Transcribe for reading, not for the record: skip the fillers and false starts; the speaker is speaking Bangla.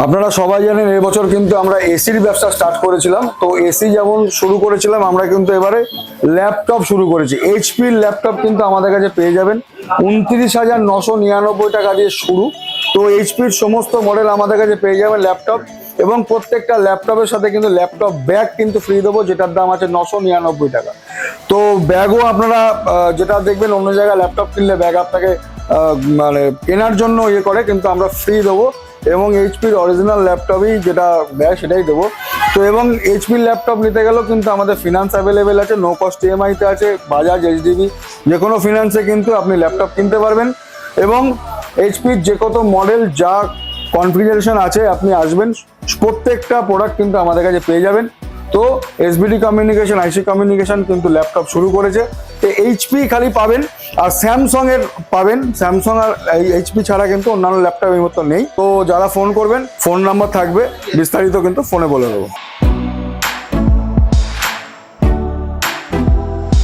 আপনারা সবাই জানেন এবছর কিন্তু আমরা এসির ব্যবসা স্টার্ট করেছিলাম। তো এসি যেমন শুরু করেছিলাম, আমরা কিন্তু এবারে ল্যাপটপ শুরু করেছি। এইচপির ল্যাপটপ কিন্তু আমাদের কাছে পেয়ে যাবেন 29,999 টাকা দিয়ে শুরু। তো এইচপির সমস্ত মডেল আমাদের কাছে পেয়ে যাবেন ল্যাপটপ, এবং প্রত্যেকটা ল্যাপটপের সাথে কিন্তু ল্যাপটপ ব্যাগ কিন্তু ফ্রি দেবো, যেটার দাম আছে 999 টাকা। তো ব্যাগও আপনারা যেটা দেখবেন অন্য জায়গায় ল্যাপটপ কিনলে ব্যাগ আপনাকে মানে কেনার জন্য করে, কিন্তু আমরা ফ্রি দেবো, এবং এইচপির অরিজিনাল ল্যাপটপই যেটা দেয় সেটাই দেবো। তো এবং এইচপির ল্যাপটপ নিতে গেলেও কিন্তু আমাদের ফিনান্স অ্যাভেলেবেল আছে, নো কস্ট ইএমআইতে আছে, বাজাজ, এইচডিবি, যে কোনো ফিনান্সে কিন্তু আপনি ল্যাপটপ কিনতে পারবেন। এবং এইচপির যে কত মডেল যা কনফিগারেশন আছে আপনি আসবেন, প্রত্যেকটা প্রোডাক্ট কিন্তু আমাদের কাছে পেয়ে যাবেন। তো এসবিডি কমিউনিকেশন, আইসি কমিউনিকেশন কিন্তু ল্যাপটপ শুরু করেছে। তো এইচপি খালি পাবেন, আর স্যামসং এর পাবেন। স্যামসং আর এইচপি ছাড়া কিন্তু অন্যান্য ল্যাপটপ এই মতো নেই। তো যারা ফোন করবেন, ফোন নাম্বার থাকবে, বিস্তারিত কিন্তু ফোনে বলে দেবো।